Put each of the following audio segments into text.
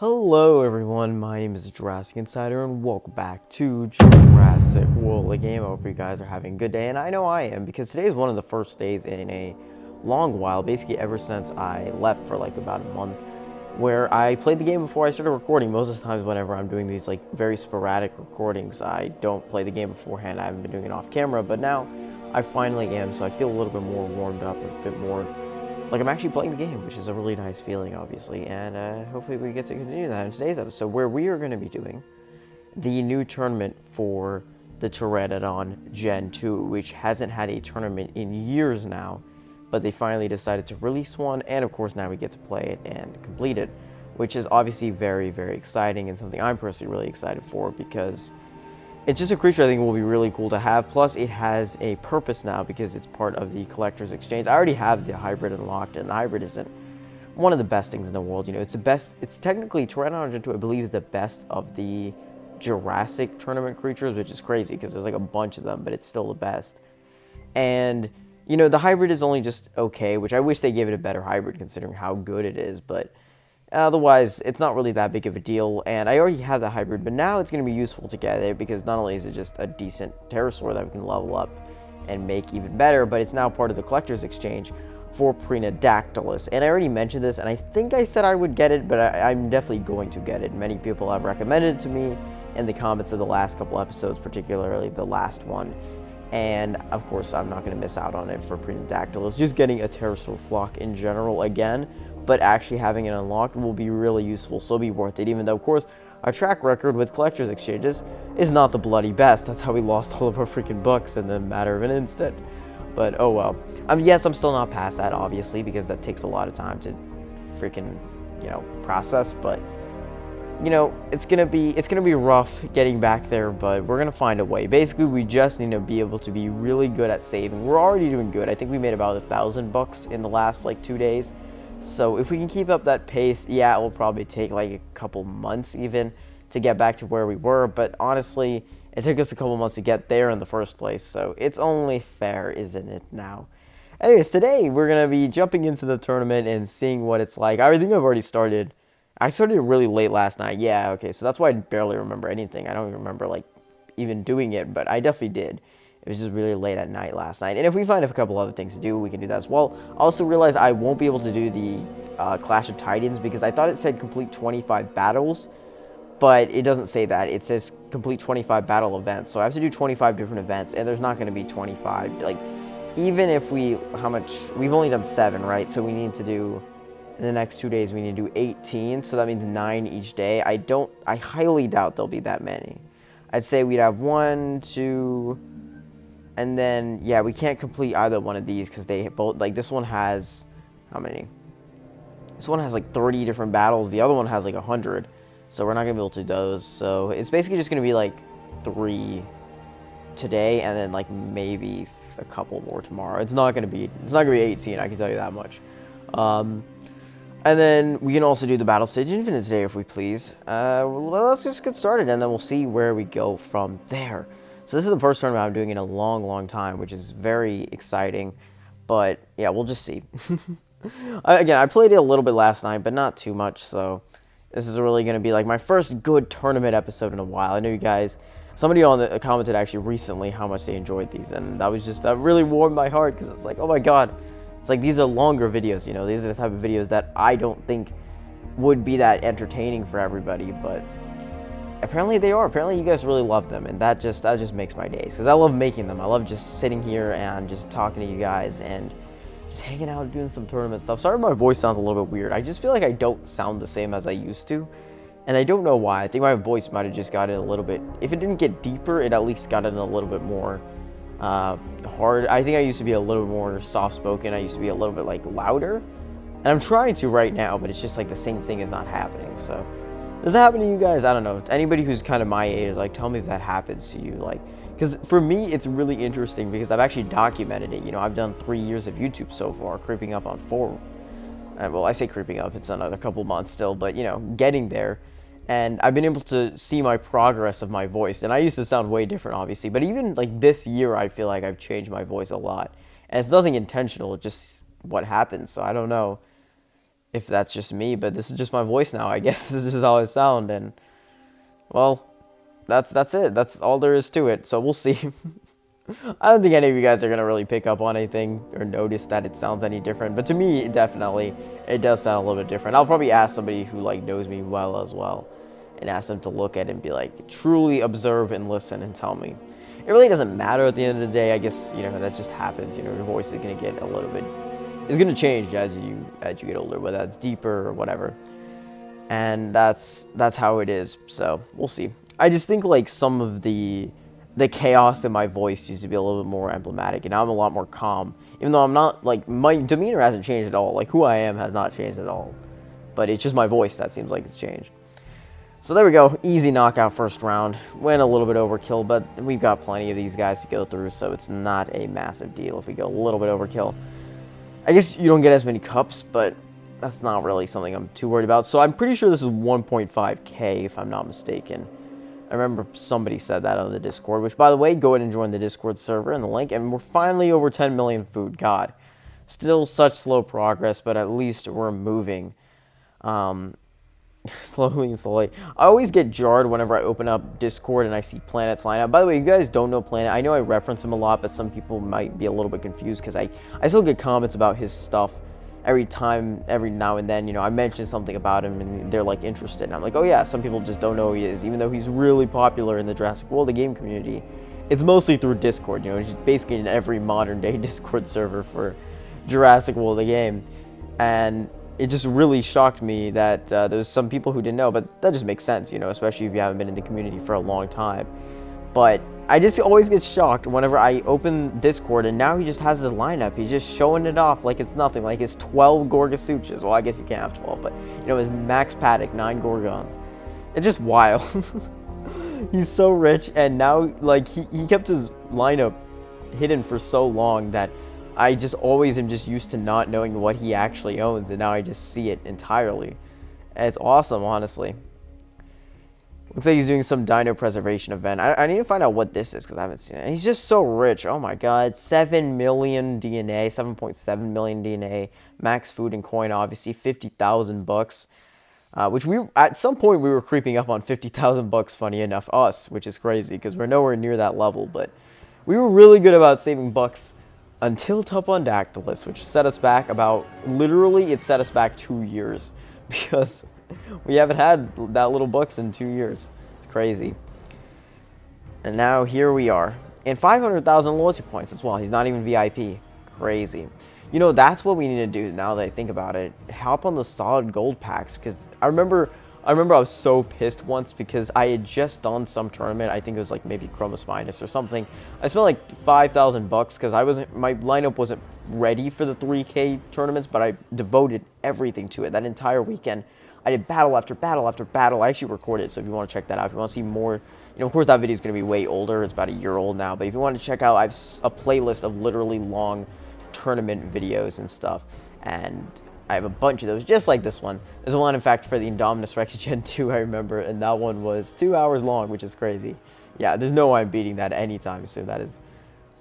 Hello everyone, my name is Jurassic Insider and welcome back to Jurassic World, a game. I hope you guys are having a good day, and I know I am because today is one of the first days in a long while, basically ever since I left for like about a month, where I played the game before I started recording. Most of the times whenever I'm doing these like very sporadic recordings, I don't play the game beforehand. I haven't been doing it off camera, but now I finally am, so I feel a little bit more warmed up, a bit more like I'm actually playing the game, which is a really nice feeling, obviously, and hopefully we get to continue that in today's episode, where we are going to be doing the new tournament for the Pteranodon Gen 2, which hasn't had a tournament in years now, but they finally decided to release one, and of course now we get to play it and complete it, which is obviously very, very exciting, and something I'm personally really excited for, because it's just a creature I think will be really cool to have. Plus, it has a purpose now because it's part of the collector's exchange. I already have the hybrid unlocked, and the hybrid isn't one of the best things in the world. You know, it's the best. It's technically Pteranodon Gen 2, I believe, is the best of the Jurassic tournament creatures, which is crazy because there's like a bunch of them, but it's still the best. And you know, the hybrid is only just okay, which I wish they gave it a better hybrid considering how good it is, but otherwise, it's not really that big of a deal, and I already have the hybrid, but now it's going to be useful to get it because not only is it just a decent pterosaur that we can level up and make even better, but it's now part of the collector's exchange for Pteranodactylus. And I already mentioned this, and I think I said I would get it, but I'm definitely going to get it. Many people have recommended it to me in the comments of the last couple episodes, particularly the last one. And of course, I'm not going to miss out on it for Pteranodactylus. Just getting a pterosaur flock in general again, but actually having it unlocked will be really useful, so it'll be worth it, even though, of course, our track record with collector's exchanges is not the bloody best. That's how we lost all of our freaking bucks in the matter of an instant. But, oh well. Yes, I'm still not past that, obviously, because that takes a lot of time to freaking, process, but, it's gonna be rough getting back there, but we're gonna find a way. Basically, we just need to be able to be really good at saving. We're already doing good. I think we made about 1,000 bucks in the last, 2 days. So if we can keep up that pace, yeah, it will probably take a couple months even to get back to where we were. But honestly, it took us a couple months to get there in the first place. So it's only fair, isn't it now? Anyways, today we're going to be jumping into the tournament and seeing what it's like. I think I've already started. I started really late last night. Yeah, okay. So that's why I barely remember anything. I don't even remember even doing it, but I definitely did. It was just really late at night last night. And if we find a couple other things to do, we can do that as well. I also realized I won't be able to do the Clash of Titans because I thought it said complete 25 battles, but it doesn't say that. It says complete 25 battle events. So I have to do 25 different events, and there's not going to be 25. Even if we've only done 7, right? So we need to do, in the next 2 days, we need to do 18. So that means 9 each day. I highly doubt there'll be that many. I'd say we'd have 1, 2... And then, yeah, we can't complete either one of these because they both, this one has, how many? This one has 30 different battles. The other one has 100. So we're not going to be able to do those. So it's basically just going to be 3 today and then maybe a couple more tomorrow. It's not going to be 18, I can tell you that much. And then we can also do the Battle Stage Infinite today if we please. Well, let's just get started and then we'll see where we go from there. So this is the first tournament I'm doing in a long, long time, which is very exciting. But, yeah, we'll just see. Again, I played it a little bit last night, but not too much. So this is really going to be my first good tournament episode in a while. I know you guys, somebody commented actually recently how much they enjoyed these. And that really warmed my heart because it's oh my God. It's these are longer videos, These are the type of videos that I don't think would be that entertaining for everybody, but apparently they are. Apparently you guys really love them, and that just makes my days because I love making them. I love just sitting here and just talking to you guys and just hanging out and doing some tournament stuff. Sorry if my voice sounds a little bit weird. I just feel like I don't sound the same as I used to, and I don't know why. I think my voice might have just gotten a little bit, if it didn't get deeper, it at least got in a little bit more hard. I think I used to be a little bit more soft-spoken. I used to be a little bit louder, and I'm trying to right now, but it's just the same thing is not happening. So does that happen to you guys? I don't know. Anybody who's kind of my age, tell me if that happens to you. Because for me, it's really interesting because I've actually documented it. I've done 3 years of YouTube so far, creeping up on 4. Well, I say creeping up. It's another couple months still, but, getting there. And I've been able to see my progress of my voice. And I used to sound way different, obviously. But even, this year, I feel like I've changed my voice a lot. And it's nothing intentional. It's just what happens. So I don't know. if that's just me, but this is just my voice now. I guess this is just how I sound, and well, that's it. That's all there is to it. So we'll see. I don't think any of you guys are gonna really pick up on anything or notice that it sounds any different. But to me, definitely, it does sound a little bit different. I'll probably ask somebody who like knows me well as well, and ask them to look at it and be like, truly observe and listen and tell me. It really doesn't matter at the end of the day. I guess that just happens. Your voice is gonna get a little bit. It's gonna change as you get older, whether that's deeper or whatever. And that's how it is. So we'll see. I just think like some of the chaos in my voice used to be a little bit more emblematic, and now I'm a lot more calm. Even though I'm not, like, my demeanor hasn't changed at all. Like, who I am has not changed at all. But it's just my voice that seems like it's changed. So there we go. Easy knockout first round. Went a little bit overkill, but we've got plenty of these guys to go through, so it's not a massive deal if we go a little bit overkill. I guess you don't get as many cups, but that's not really something I'm too worried about. So I'm pretty sure this is 1.5k, if I'm not mistaken. I remember somebody said that on the Discord, which, by the way, go ahead and join the Discord server in the link. And we're finally over 10 million food. God, still such slow progress, but at least we're moving. Slowly and slowly. I always get jarred whenever I open up Discord and I see Planet's lineup. By the way, if you guys don't know Planet, I know I reference him a lot, but some people might be a little bit confused because I still get comments about his stuff every now and then. I mention something about him and they're like interested, and I'm like, oh yeah, some people just don't know who he is, even though he's really popular in the Jurassic World game community. It's mostly through Discord. He's basically in every modern day Discord server for Jurassic World the game, and it just really shocked me that there's some people who didn't know, but that just makes sense, especially if you haven't been in the community for a long time. But I just always get shocked whenever I open Discord, and now he just has his lineup. He's just showing it off like it's nothing, like it's 12 Gorgasuchus. Well, I guess you can't have 12, but his max paddock, 9 Gorgons. It's just wild. He's so rich, and now like he kept his lineup hidden for so long that I just always am just used to not knowing what he actually owns, and now I just see it entirely. And it's awesome, honestly. Looks like he's doing some dino preservation event. I need to find out what this is because I haven't seen it. And he's just so rich. Oh my god. 7 million DNA, 7.7 million DNA. Max food and coin, obviously. 50,000 bucks. Which at some point we were creeping up on 50,000 bucks, funny enough. Us, which is crazy because we're nowhere near that level. But we were really good about saving bucks until Tupondactylus, which set us back it set us back 2 years. Because we haven't had that little bucks in 2 years. It's crazy. And now here we are. And 500,000 loyalty points as well. He's not even VIP. Crazy. That's what we need to do now that I think about it. Hop on the solid gold packs. Because I remember I was so pissed once because I had just done some tournament. I think it was like maybe Chromus Minus or something. I spent like 5,000 bucks because my lineup wasn't ready for the 3K tournaments, but I devoted everything to it that entire weekend. I did battle after battle after battle. I actually recorded it, so if you want to check that out, if you want to see more, of course that video is going to be way older. It's about a year old now, but if you want to check out, I have a playlist of literally long tournament videos and stuff, and I have a bunch of those, just like this one. There's one, in fact, for the Indominus Rex Gen 2, I remember, and that one was 2 hours long, which is crazy. Yeah, there's no way I'm beating that anytime soon. That is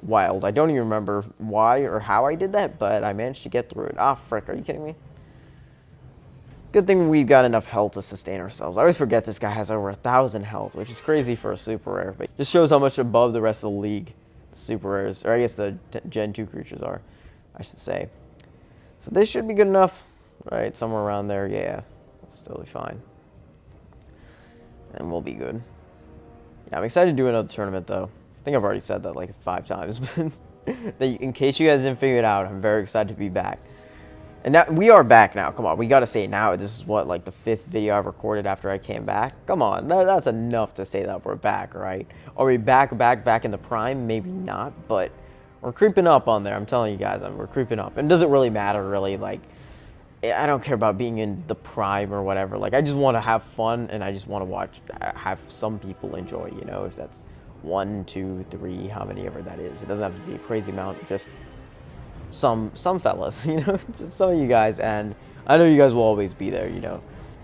wild. I don't even remember why or how I did that, but I managed to get through it. Ah, frick, are you kidding me? Good thing we've got enough health to sustain ourselves. I always forget this guy has over 1,000 health, which is crazy for a super rare, but it just shows how much above the rest of the league the super rares, or I guess the Gen 2 creatures are, I should say. So this should be good enough, right? Somewhere around there, yeah, that's totally fine. And we'll be good. Yeah, I'm excited to do another tournament, though. I think I've already said that like 5 times, but in case you guys didn't figure it out, I'm very excited to be back. And now, we are back now. Come on, we got to say it now. This is what, like the 5th video I've recorded after I came back? Come on, that's enough to say that we're back, right? Are we back in the prime? Maybe not, but we're creeping up on there. I'm telling you guys, we're creeping up. And it doesn't really matter, really. Like, I don't care about being in the prime or whatever. Like, I just want to have fun, and I just want to have some people enjoy, if that's 1, 2, 3, how many ever that is. It doesn't have to be a crazy amount, just some fellas, just some of you guys, and I know you guys will always be there,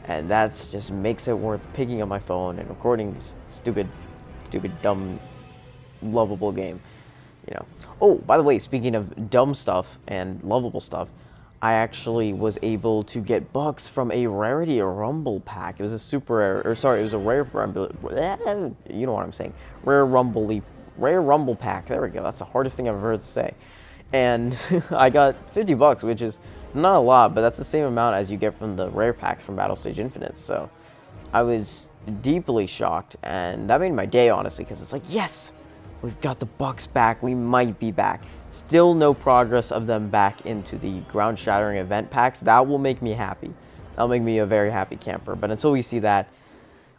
and that's just makes it worth picking up my phone and recording this stupid, dumb, lovable game, Oh, by the way, speaking of dumb stuff and lovable stuff, I actually was able to get bucks from a rarity rumble pack. It was a super rare, or sorry, it was a rare rumble. You know what I'm saying? Rare rumble pack. There we go. That's the hardest thing I've ever heard to say. And I got 50 bucks, which is not a lot, but that's the same amount as you get from the rare packs from Battle Stage Infinite. So I was deeply shocked, and that made my day, honestly, because it's like, yes, we've got the bucks back. We might be back. Still no progress of them back into the ground shattering event packs. That will make me happy. That'll make me a very happy camper. But until we see that,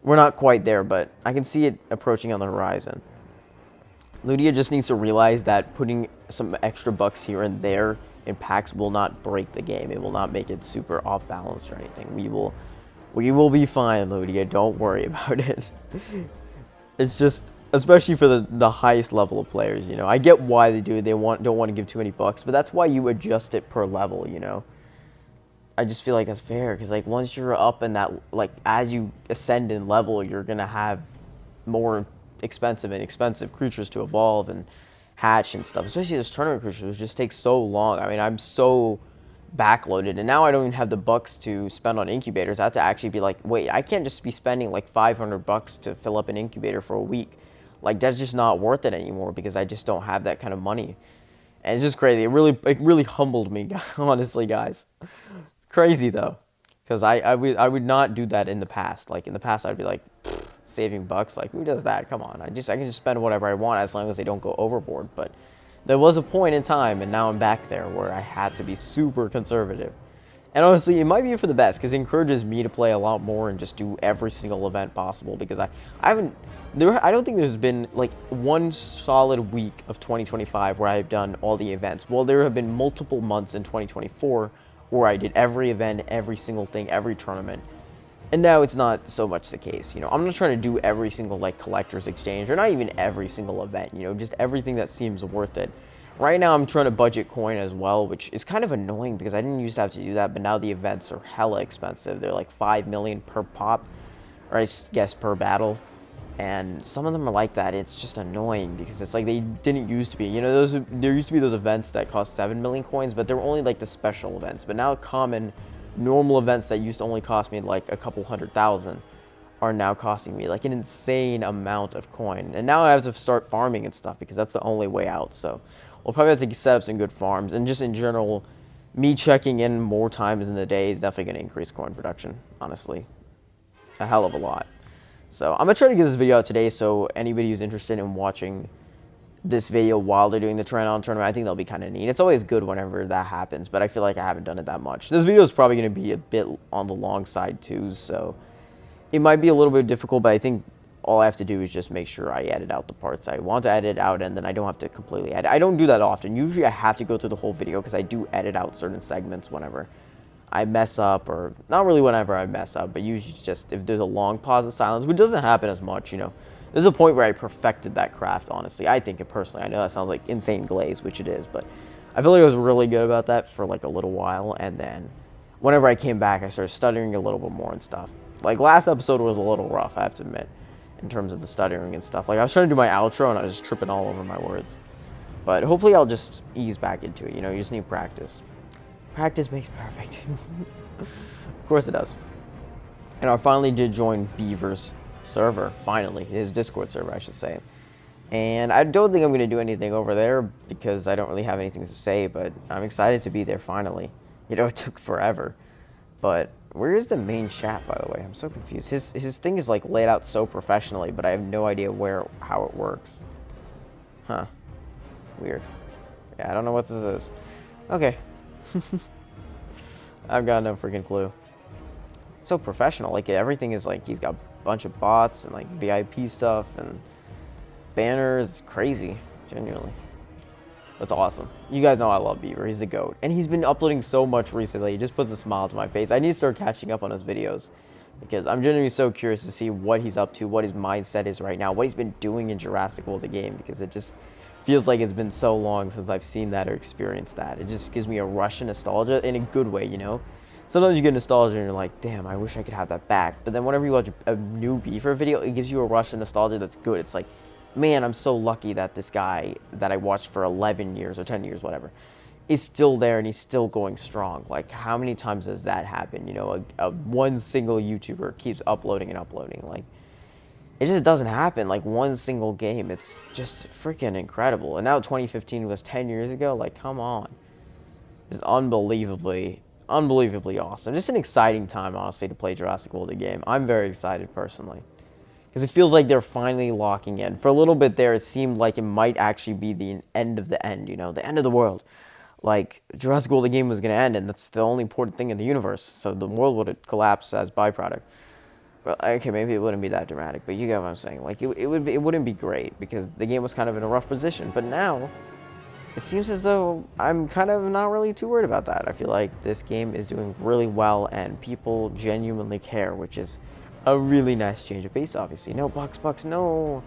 we're not quite there, but I can see it approaching on the horizon. Ludia just needs to realize that putting some extra bucks here and there in packs will not break the game. It will not make it super off balance or anything. We will be fine, Ludia. Don't worry about it. It's just, especially for the highest level of players, you know. I get why they do it. They don't want to give too many bucks, but that's why you adjust it per level, you know. I just feel like that's fair, because like once you're up in that, like as you ascend in level, you're gonna have more expensive creatures to evolve and hatch and stuff. Especially those tournament creatures, which just takes so long. I mean, I'm so backloaded, and now I don't even have the bucks to spend on incubators. I have to actually be like, wait, I can't just be spending like 500 bucks to fill up an incubator for a week. Like, that's just not worth it anymore, because I just don't have that kind of money. And it's just crazy. It really humbled me, honestly, guys. Crazy though, because I would not do that in the past. Like in the past, I'd be like, saving bucks, like who does that? Come on, I can just spend whatever I want as long as they don't go overboard. But there was a point in time, and now I'm back there, where I had to be super conservative. And honestly, it might be for the best, because it encourages me to play a lot more and just do every single event possible, because I don't think there's been like one solid week of 2025 where I've done all the events. Well, there have been multiple months in 2024 where I did every event, every single thing, every tournament. And now it's not so much the case, you know. I'm not trying to do every single like collector's exchange, or not even every single event, you know, just everything that seems worth it. Right now I'm trying to budget coin as well, which is kind of annoying because I didn't used to have to do that, but now the events are hella expensive. They're like 5 million per pop, or I guess per battle. And some of them are like that. It's just annoying because it's like they didn't used to be. You know, there used to be those events that cost 7 million coins, but they were only like the special events. But now common normal events that used to only cost me like a couple 100,000 are now costing me like an insane amount of coin. And now I have to start farming and stuff because that's the only way out. So we'll probably have to set up some good farms. And just in general, me checking in more times in the day is definitely going to increase coin production, honestly. A hell of a lot. So I'm going to try to get this video out today, so anybody who's interested in watching this video while they're doing the Pteranodon tournament, I think that'll be kind of neat. It's always good whenever that happens, but I feel like I haven't done it that much. This video is probably going to be a bit on the long side too, so it might be a little bit difficult, but I think all I have to do is just make sure I edit out the parts I want to edit out, and then I don't have to completely edit. I don't do that often. Usually I have to go through the whole video because I do edit out certain segments whenever I mess up, or not really whenever I mess up, but usually just if there's a long pause of silence, which doesn't happen as much, you know. There's a point where I perfected that craft, honestly. I think it personally. I know that sounds like insane glaze, which it is, but I feel like I was really good about that for like a little while, and then whenever I came back, I started stuttering a little bit more and stuff. Like last episode was a little rough, I have to admit, in terms of the stuttering and stuff. Like I was trying to do my outro and I was just tripping all over my words. But hopefully I'll just ease back into it, you know, you just need practice. Practice makes perfect. Of course it does. And I finally did join Beaver's server, finally. His Discord server, I should say. And I don't think I'm going to do anything over there because I don't really have anything to say, but I'm excited to be there finally. You know, it took forever. But where is the main chat, by the way? I'm so confused. His thing is like laid out so professionally, but I have no idea how it works. Huh. Weird. Yeah, I don't know what this is. Okay. I've got no freaking clue. So professional, like everything is like he's got a bunch of bots and like VIP stuff and banners. It's crazy, genuinely. That's awesome. You guys know I love Beaver. He's the GOAT, and he's been uploading so much recently. He just puts a smile to my face. I need to start catching up on his videos because I'm genuinely so curious to see what he's up to, what his mindset is right now, what he's been doing in Jurassic World the game, because it just feels like it's been so long since I've seen that or experienced that. It just gives me a rush of nostalgia in a good way, you know? Sometimes you get nostalgia and you're like, damn, I wish I could have that back. But then whenever you watch a new Beaver video, it gives you a rush of nostalgia that's good. It's like, man, I'm so lucky that this guy that I watched for 11 years or 10 years, whatever, is still there and he's still going strong. Like, how many times does that happen? You know, one single YouTuber keeps uploading and uploading. Like, it just doesn't happen. Like, one single game. It's just freaking incredible. And now 2015 was 10 years ago. Like, come on. It's unbelievably awesome. Just an exciting time, honestly, to play Jurassic World, the game. I'm very excited, personally. Because it feels like they're finally locking in. For a little bit there, it seemed like it might actually be the end of the end, you know, the end of the world. Like, Jurassic World, the game was going to end, and that's the only important thing in the universe. So the world would collapse as byproduct. Well, okay, maybe it wouldn't be that dramatic, but you get what I'm saying. Like, it wouldn't be great, because the game was kind of in a rough position. But now, it seems as though I'm kind of not really too worried about that. I feel like this game is doing really well, and people genuinely care, which is a really nice change of pace, obviously. No, Bucks, no.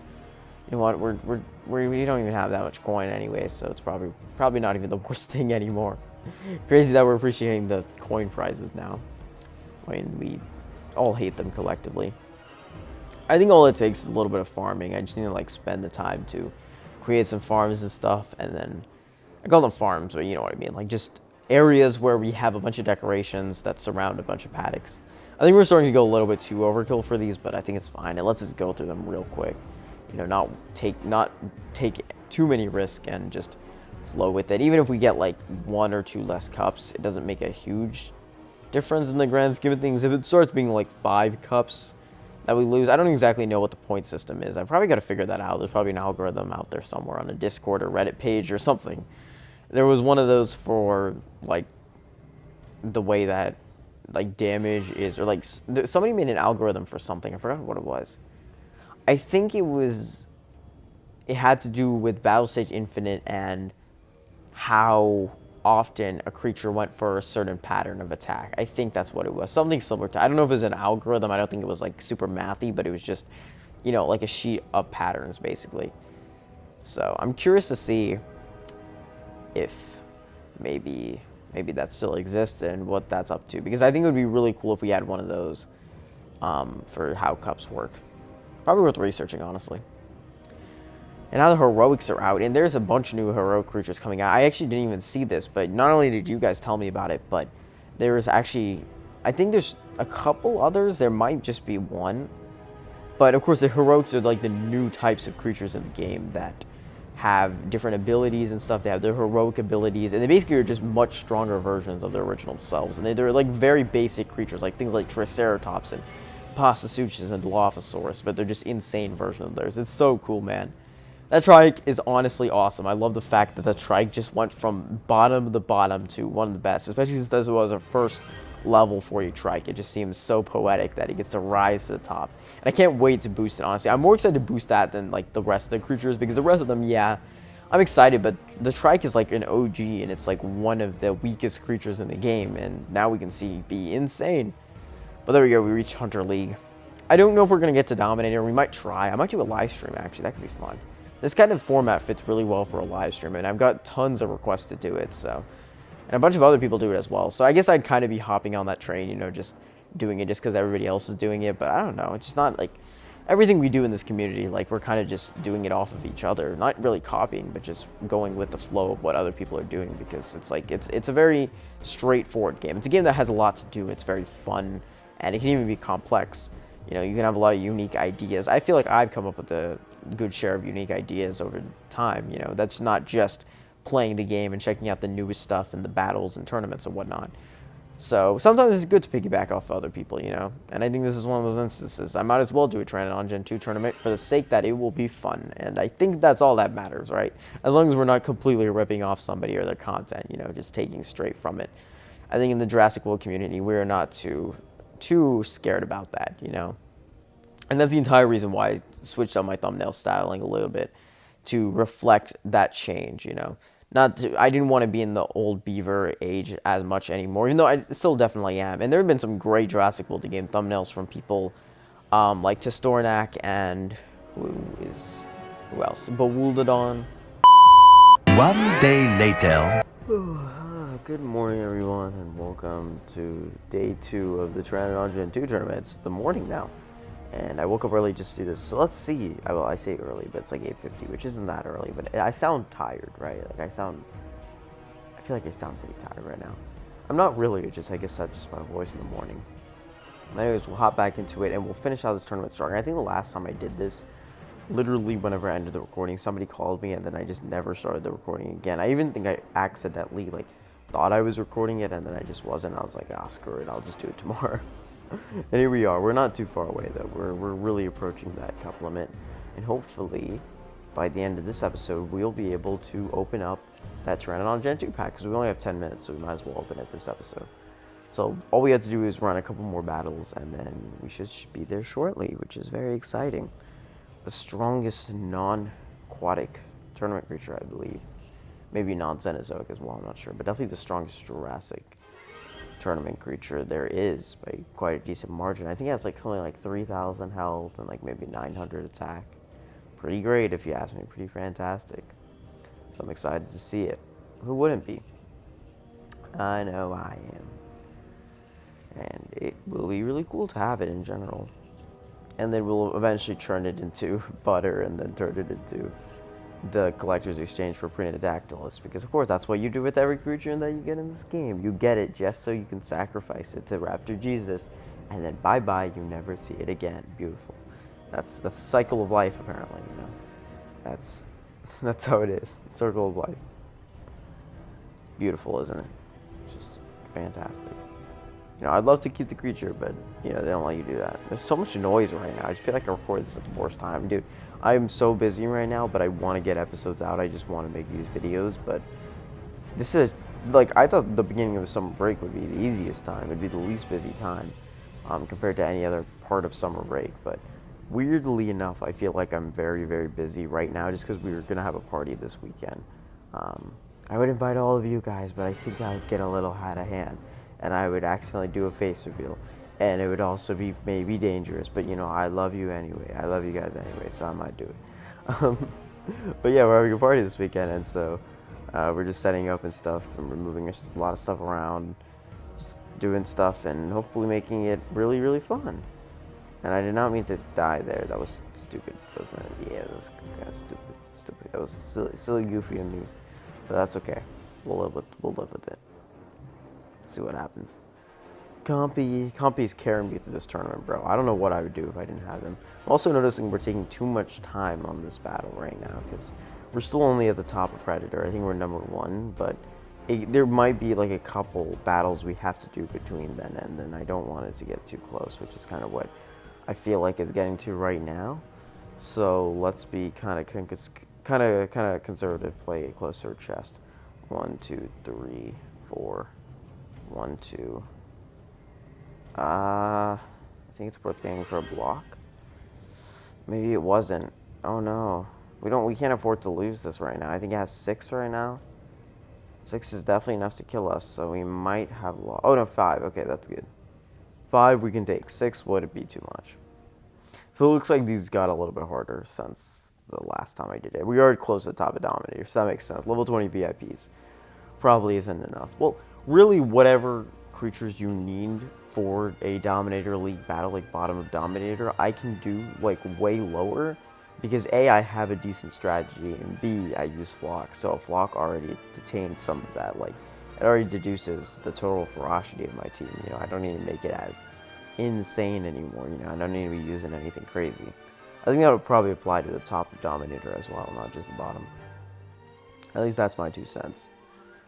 You know what? We don't even have that much coin anyway, so it's probably not even the worst thing anymore. Crazy that we're appreciating the coin prizes now, when we all hate them collectively. I think all it takes is a little bit of farming. I just need to like spend the time to create some farms and stuff, and then I call them farms, but you know what I mean. Like, just areas where we have a bunch of decorations that surround a bunch of paddocks. I think we're starting to go a little bit too overkill for these, but I think it's fine. It lets us go through them real quick. You know, not take too many risks and just flow with it. Even if we get like 1 or 2 less cups, it doesn't make a huge difference in the grand scheme of things. If it starts being like 5 cups that we lose, I don't exactly know what the point system is. I've probably got to figure that out. There's probably an algorithm out there somewhere on a Discord or Reddit page or something. There was one of those for like the way that like damage is, or like somebody made an algorithm for something. I forgot what it was. I think it had to do with Battle Stage Infinite and how often a creature went for a certain pattern of attack. I think that's what it was. Something similar to, I don't know if it was an algorithm. I don't think it was like super mathy, but it was just, you know, like a sheet of patterns basically. So I'm curious to see if maybe that still exists and what that's up to, because I think it would be really cool if we had one of those for how cups work. Probably worth researching, honestly. And now the heroics are out, and there's a bunch of new heroic creatures coming out. I actually didn't even see this, but not only did you guys tell me about it, but there's actually, I think there's a couple others. There might just be one. But of course, the heroics are like the new types of creatures in the game that have different abilities and stuff. They have their heroic abilities, and they basically are just much stronger versions of their original selves. And they're like very basic creatures, like things like Triceratops and Pastasuchus and Dilophosaurus, but they're just insane versions of theirs. It's so cool, man. That trike is honestly awesome. I love the fact that the trike just went from bottom of the bottom to one of the best, especially since this was a first level for you trike. It just seems so poetic that it gets to rise to the top. And I can't wait to boost it, honestly. I'm more excited to boost that than like the rest of the creatures, because the rest of them, yeah, I'm excited, but the trike is like an OG, and it's like one of the weakest creatures in the game, and now we can see be insane. But there we go, we reached Hunter League. I don't know if we're going to get to Dominator. We might try. I might do a live stream, actually. That could be fun. This kind of format fits really well for a live stream, and I've got tons of requests to do it, so. And a bunch of other people do it as well. So I guess I'd kind of be hopping on that train, you know, just doing it just because everybody else is doing it. But I don't know. It's just not like everything we do in this community, like we're kind of just doing it off of each other. Not really copying, but just going with the flow of what other people are doing, because it's like it's a very straightforward game. It's a game that has a lot to do. It's very fun, and it can even be complex. You know, you can have a lot of unique ideas. I feel like I've come up with a good share of unique ideas over time. You know, that's not just playing the game and checking out the newest stuff and the battles and tournaments and whatnot. So sometimes it's good to piggyback off other people, you know. And I think this is one of those instances. I might as well do a Pteranodon Gen 2 tournament for the sake that it will be fun. And I think that's all that matters, right? As long as we're not completely ripping off somebody or their content, you know, just taking straight from it. I think in the Jurassic World community, we're not too scared about that, you know. And that's the entire reason why I switched on my thumbnail styling a little bit, to reflect that change, you know. I didn't want to be in the old beaver age as much anymore, even though I still definitely am. And there have been some great Jurassic World game thumbnails from people like Testornak and who else? Bewuldadon. One day later. Good morning, everyone, and welcome to day 2 of the Pteranodon Gen 2 tournament. It's the morning now, and I woke up early just to do this. So let's see. Well, I say early, but it's like 8:50, which isn't that early. But I sound tired, right? Like I feel feel like I sound pretty tired right now. I'm not really, I guess that's just my voice in the morning. But anyways, we'll hop back into it and we'll finish out this tournament strong. I think the last time I did this, literally whenever I ended the recording, somebody called me and then I just never started the recording again. I even think I accidentally like thought I was recording it and then I just wasn't. I was like, ah, screw it, I'll just do it tomorrow. And here we are. We're not too far away though. We're really approaching that cup limit, and hopefully by the end of this episode we'll be able to open up that Pteranodon Gen 2 pack, because we only have 10 minutes, so we might as well open it this episode. So all we have to do is run a couple more battles and then we should be there shortly, which is very exciting. The strongest non-aquatic tournament creature, I believe. Maybe non-Cenozoic as well, I'm not sure. But definitely the strongest Jurassic tournament creature there is by quite a decent margin. I think it has like something like 3,000 health and like maybe 900 attack. Pretty great if you ask me, pretty fantastic. So I'm excited to see it. Who wouldn't be? I know I am. And it will be really cool to have it in general. And then we'll eventually turn it into butter and then turn it into the collector's exchange for Pteranodactylus, because of course that's what you do with every creature that you get in this game. You get it just so you can sacrifice it to Raptor Jesus, and then bye bye, you never see it again. Beautiful. That's the cycle of life, apparently. You know, that's how it is. Circle of life. Beautiful, isn't it? Just fantastic. You know, I'd love to keep the creature, but, you know, they don't let you do that. There's so much noise right now. I just feel like I recorded this at the worst time. Dude, I'm so busy right now, but I want to get episodes out. I just want to make these videos, but this is, like, I thought the beginning of a summer break would be the easiest time. It would be the least busy time compared to any other part of summer break. But weirdly enough, I feel like I'm very, very busy right now just because we were going to have a party this weekend. I would invite all of you guys, but I think I would get a little out of hand. And I would accidentally do a face reveal, and it would also be maybe dangerous, but you know, I love you anyway. I love you guys anyway, so I might do it. But yeah, we're having a party this weekend, and so we're just setting up and stuff, and we're moving a lot of stuff around, just doing stuff, and hopefully making it really, really fun. And I did not mean to die there. That was stupid, wasn't it? Yeah, that was kind of stupid. That was silly, goofy of me, but that's okay. We'll live with it. See what happens. Compy's carrying me through this tournament, bro. I don't know what I would do if I didn't have them. I'm also noticing we're taking too much time on this battle right now, because we're still only at the top of Predator. I think we're number 1, but there might be like a couple battles we have to do between then and then. I don't want it to get too close, which is kind of what I feel like it's getting to right now. So let's be kind of conservative. Play a closer chest. 1, 2, 3, 4. 1, 2. I think it's worth getting for a block. Maybe it wasn't. Oh no. We can't afford to lose this right now. I think it has 6 right now. 6 is definitely enough to kill us, so we might have lost. Oh no, 5. Okay, that's good. 5 we can take. 6 would be too much. So it looks like these got a little bit harder since the last time I did it. We are close to the top of Dominator, so that makes sense. Level 20 VIPs probably isn't enough. Well, really, whatever creatures you need for a Dominator League battle, like bottom of Dominator, I can do like way lower, because A, I have a decent strategy, and B, I use Flock. So Flock already detains some of that. Like, it already deduces the total ferocity of my team. You know, I don't need to make it as insane anymore. You know, I don't need to be using anything crazy. I think that would probably apply to the top of Dominator as well, not just the bottom. At least that's my 2 cents.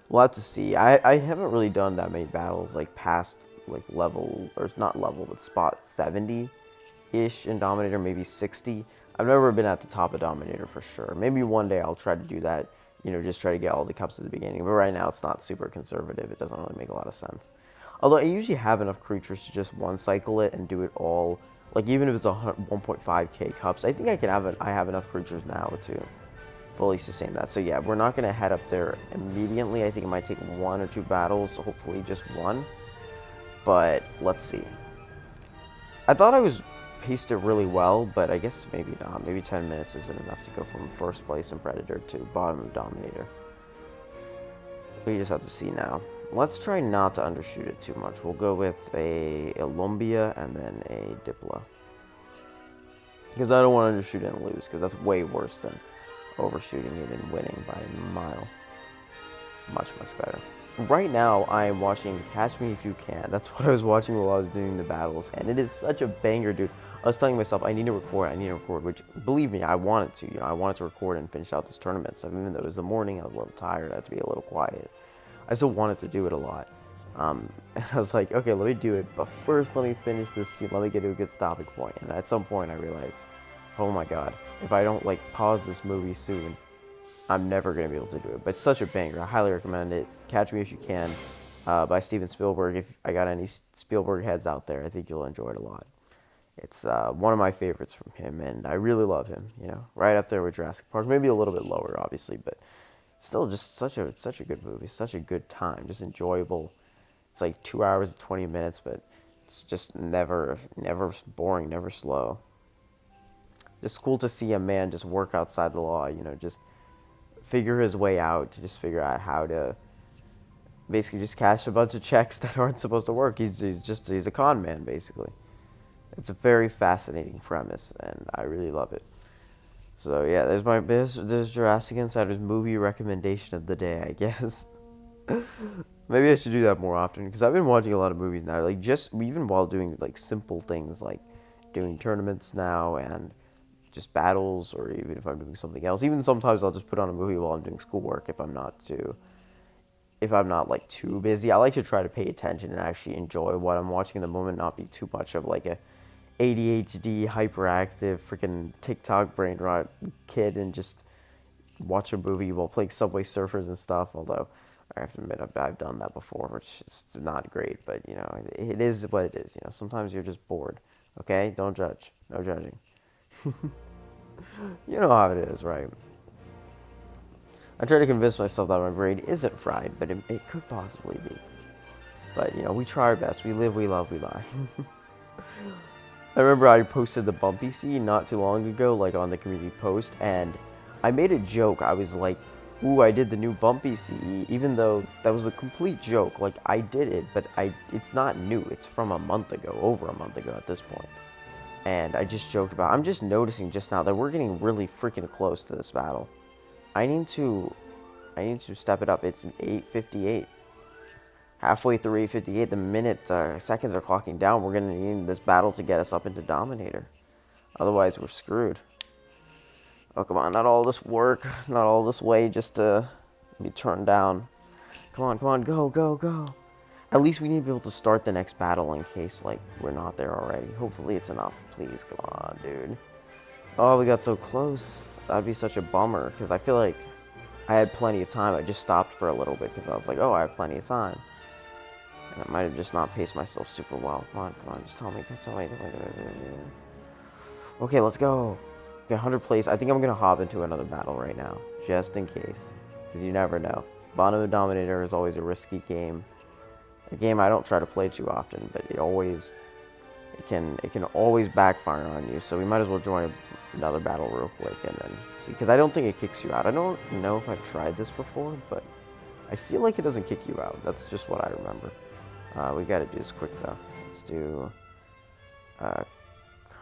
We'll have to see. I haven't really done that many battles like past like level, or it's not level, but spot 70-ish in Dominator, maybe 60. I've never been at the top of Dominator for sure. Maybe one day I'll try to do that, you know, just try to get all the cups at the beginning. But right now it's not super conservative. It doesn't really make a lot of sense. Although I usually have enough creatures to just one cycle it and do it all. Like even if it's 1.5k cups, I think I have enough creatures now to fully sustain that. So yeah, we're not going to head up there immediately. I think it might take 1 or 2 battles, hopefully just 1. But let's see. I thought I was paced it really well, but I guess maybe not. Maybe 10 minutes isn't enough to go from first place in Predator to bottom of Dominator. We just have to see now. Let's try not to undershoot it too much. We'll go with a Lumbia and then a Diplo. Because I don't want to undershoot it and lose, because that's way worse than overshooting it and winning by a mile. Much, much better. Right now, I am watching Catch Me If You Can. That's what I was watching while I was doing the battles, and it is such a banger, dude. I was telling myself, I need to record, which, believe me, I wanted to. I wanted to record and finish out this tournament stuff. Even though it was the morning, I was a little tired. I had to be a little quiet. I still wanted to do it a lot. And I was like, okay, let me do it, but first let me finish this scene. Let me get to a good stopping point. And at some point, I realized, oh my god, if I don't, like, pause this movie soon, I'm never going to be able to do it. But it's such a banger. I highly recommend it. Catch Me If You Can by Steven Spielberg. If I got any Spielberg heads out there, I think you'll enjoy it a lot. It's one of my favorites from him, and I really love him. Right up there with Jurassic Park. Maybe a little bit lower, obviously, but still just such a good movie. Such a good time. Just enjoyable. It's like 2 hours and 20 minutes, but it's just never boring, never slow. Just cool to see a man just work outside the law, just figure his way out, to just figure out how to basically just cash a bunch of checks that aren't supposed to work. He's a con man, basically. It's a very fascinating premise, and I really love it. So yeah, there's Jurassic Insider's movie recommendation of the day, I guess. Maybe I should do that more often, because I've been watching a lot of movies now, like just even while doing like simple things like doing tournaments now and just battles, or even if I'm doing something else. Even sometimes I'll just put on a movie while I'm doing schoolwork if I'm not like too busy. I like to try to pay attention and actually enjoy what I'm watching in the moment, not be too much of like a ADHD, hyperactive, freaking TikTok brain rot kid and just watch a movie while playing Subway Surfers and stuff. Although I have to admit I've done that before, which is not great, but it is what it is. Sometimes you're just bored. Okay, don't judge. No judging. You know how it is, right? I try to convince myself that my brain isn't fried, but it could possibly be. But, we try our best. We live, we love, we lie. I remember I posted the Bumpy scene not too long ago, like on the community post, and I made a joke. I was like, ooh, I did the new Bumpy CE, even though that was a complete joke. Like, I did it, but it's not new. It's from a month ago, over a month ago at this point. And I just joked about, I'm just noticing just now that we're getting really freaking close to this battle. I need to step it up. It's an 8:58. Halfway through 8:58, the seconds are clocking down. We're gonna need this battle to get us up into Dominator. Otherwise, we're screwed. Oh, come on, not all this work, not all this way just to be turned down. Come on, go, go, go. At least we need to be able to start the next battle in case, like, we're not there already. Hopefully it's enough. Please, come on, dude. Oh, we got so close. That'd be such a bummer, because I feel like I had plenty of time. I just stopped for a little bit, because I was like, oh, I have plenty of time. And I might have just not paced myself super well. Come on, just tell me. Okay, let's go. Okay, 100 place. I think I'm going to hop into another battle right now, just in case, because you never know. Bono Dominator is always a risky game. A game I don't try to play too often, but it can always backfire on you. So we might as well join another battle real quick and then see, because I don't think it kicks you out. I don't know if I've tried this before, but I feel like it doesn't kick you out. That's just what I remember. We got to do this quick though. Let's do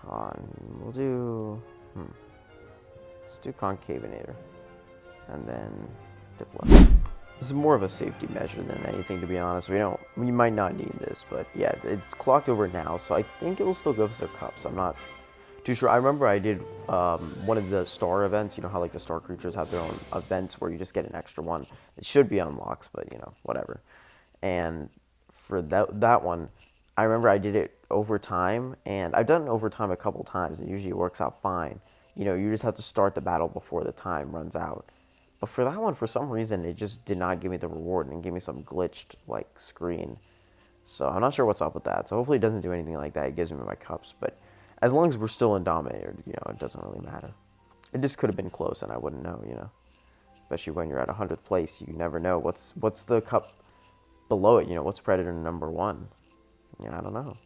We'll do let's do Concavinator and then Diplo. This is more of a safety measure than anything, to be honest. We might not need this, but yeah, it's clocked over now, so I think it will still give us a cups. I'm not too sure. I remember I did one of the star events. You know how like the star creatures have their own events where you just get an extra one. It should be unlocks, but whatever. And for that one, I remember I did it over time, and I've done it over time a couple times, and usually it works out fine. You just have to start the battle before the time runs out. But for that one, for some reason, it just did not give me the reward and gave me some glitched, like, screen. So I'm not sure what's up with that. So hopefully it doesn't do anything like that. It gives me my cups. But as long as we're still in Dominator, it doesn't really matter. It just could have been close and I wouldn't know, Especially when you're at 100th place, you never know. What's the cup below it? What's Predator number 1? I don't know.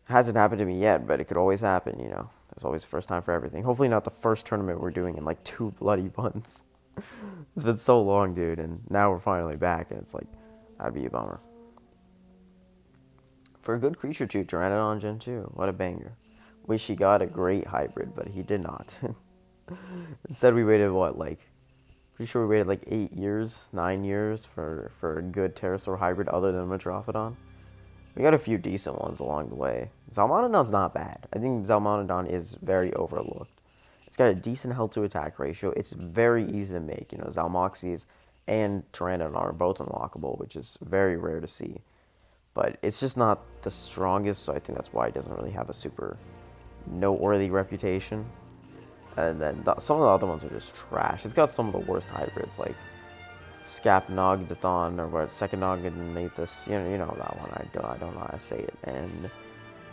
Hasn't happened to me yet, but it could always happen, There's always a first time for everything. Hopefully not the first tournament we're doing in like 2 bloody months. It's been so long, dude, and now we're finally back, and it's like, that'd be a bummer. For a good creature too, Pteranodon Gen 2, what a banger. Wish he got a great hybrid, but he did not. Instead we waited, Pretty sure we waited like 8 years, 9 years for a good pterosaur hybrid other than Metrophodon. We got a few decent ones along the way. Zalmonodon's not bad. I think Zalmonodon is very overlooked. It's got a decent health to attack ratio. It's very easy to make. You know, Zalmoxies and Pteranodon are both unlockable, which is very rare to see. But it's just not the strongest, so I think that's why it doesn't really have a super noteworthy reputation. And then some of the other ones are just trash. It's got some of the worst hybrids, like Scapnogdathon or what, Secondognathus. You know that one. I don't know how to say it, and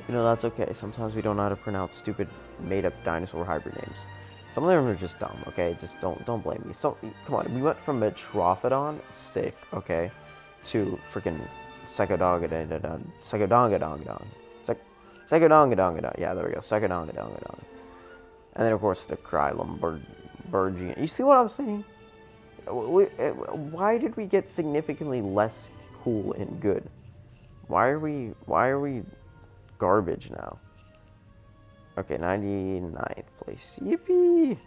you know that's okay. Sometimes we don't know how to pronounce stupid, made-up dinosaur hybrid names. Some of them are just dumb. Okay, just don't blame me. So come on, we went from Metrophodon, sick, okay, to freaking Psychodongadon. Yeah, there we go. Psychodongadon. And then, of course, the Cryolum-Bergian. You see what I'm saying? Why did we get significantly less cool and good? Why are we garbage now? Okay, 99th place. Yippee!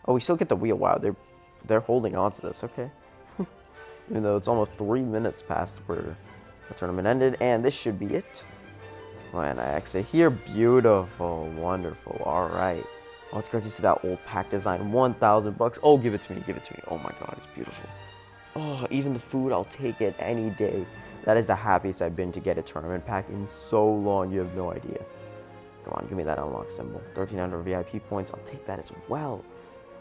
Oh, we still get the wheel. Wow, they're holding on to this. Okay. Even though it's almost 3 minutes past where the tournament ended, and this should be it. Oh, and I exit here. Beautiful, wonderful. All right. Oh, it's great to see that old pack design. 1,000 bucks. Oh, give it to me. Give it to me. Oh my God, it's beautiful. Oh, even the food, I'll take it any day. That is the happiest I've been to get a tournament pack in so long. You have no idea. Come on, give me that unlock symbol. 1,300 VIP points. I'll take that as well.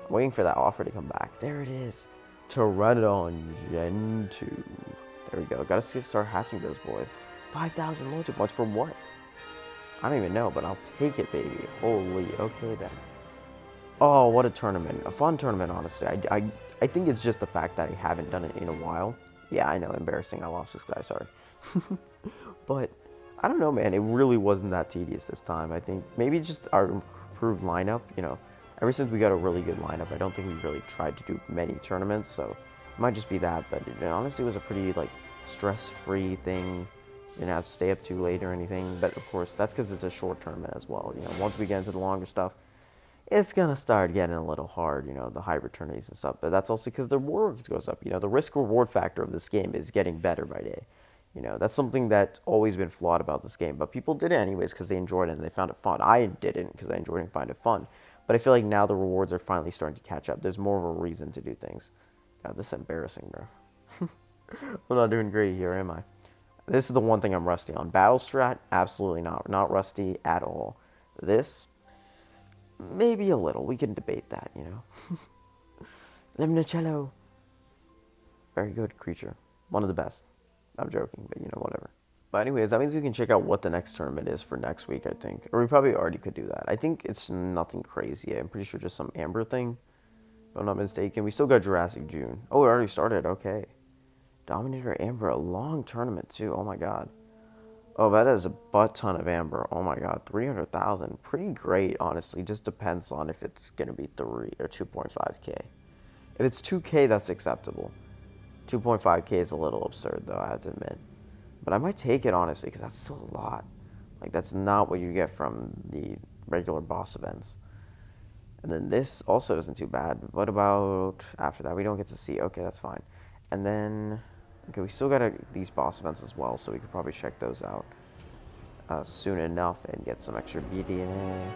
I'm waiting for that offer to come back. There it is. Pteranodon Gen 2. There we go. Gotta start hatching those boys. 5,000 loyalty points for what? I don't even know, but I'll take it, baby. Holy, okay then. Oh, what a tournament. A fun tournament, honestly. I think it's just the fact that I haven't done it in a while. Yeah, I know, embarrassing. I lost this guy, sorry. But, I don't know, man. It really wasn't that tedious this time. I think maybe just our improved lineup, you know. Ever since we got a really good lineup, I don't think we really tried to do many tournaments, so it might just be that. But it honestly was a pretty, like, stress-free thing. Didn't have to stay up too late or anything. But, of course, that's because it's a short tournament as well. You know, once we get into the longer stuff, it's gonna start getting a little hard, you know, the hybrid tourneys and stuff. But that's also because the reward goes up. You know, the risk-reward factor of this game is getting better by day. You know, that's something that's always been flawed about this game. But people did it anyways because they enjoyed it and they found it fun. I didn't because I enjoyed it and find it fun. But I feel like now the rewards are finally starting to catch up. There's more of a reason to do things. God, this is embarrassing, bro. I'm not doing great here, am I? This is the one thing I'm rusty on. Battle strat, absolutely not. Not rusty at all. This, maybe a little. We can debate that, you know. Limnicello. Very good creature. One of the best. I'm joking, but you know, whatever. But anyways, that means we can check out what the next tournament is for next week, I think. Or we probably already could do that. I think it's nothing crazy. I'm pretty sure just some Amber thing, if I'm not mistaken. We still got Jurassic June. Oh, it already started. Okay. Dominator Amber, a long tournament too. Oh my God. Oh, that is a butt ton of Amber. Oh my God, 300,000. Pretty great, honestly. Just depends on if it's gonna be 3 or 2.5k. If it's 2k, that's acceptable. 2.5k is a little absurd, though, I have to admit. But I might take it, honestly, because that's still a lot. Like, that's not what you get from the regular boss events. And then this also isn't too bad. What about after that? We don't get to see. Okay, that's fine. And then, okay, we still got these boss events as well, so we could probably check those out soon enough and get some extra BDNA.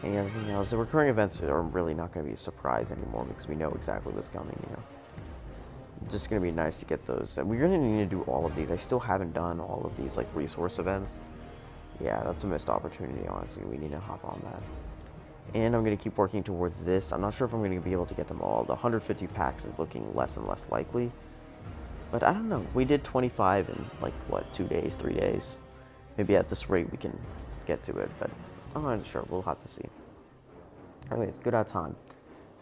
Any other thing else? The recurring events are really not going to be a surprise anymore because we know exactly what's coming, you know. Just going to be nice to get those. We're going to need to do all of these. I still haven't done all of these, like, resource events. Yeah, that's a missed opportunity, honestly. We need to hop on that. And I'm going to keep working towards this. I'm not sure if I'm going to be able to get them all. The 150 packs is looking less and less likely. But I don't know. We did 25 in, like, what, 2 days, 3 days? Maybe at this rate we can get to it. But I'm not sure. We'll have to see. Anyways, good odd time.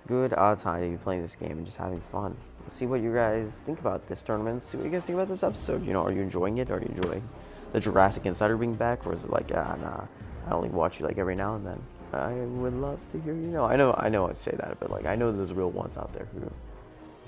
Good odd time to be playing this game and just having fun. Let's see what you guys think about this tournament. See what you guys think about this episode. You know, are you enjoying it? Are you enjoying the Jurassic Insider being back? Or is it like, nah, I only watch you, like, every now and then? I would love to hear you know. I know I say that, but, like, I know there's real ones out there who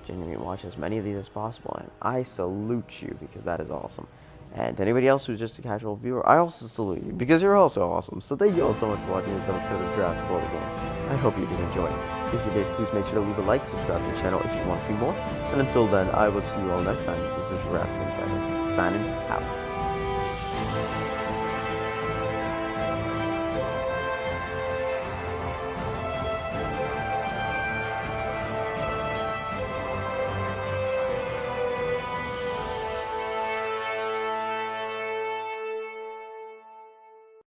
genuinely watch as many of these as possible, and I salute you because that is awesome. And anybody else who's just a casual viewer, I also salute you because you're also awesome. So thank you all so much for watching this episode of Jurassic World Game. I hope you did enjoy it. If you did, please make sure to leave a like, subscribe to the channel if you want to see more. And until then, I will see you all next time. This is Jurassic Insider, signing out.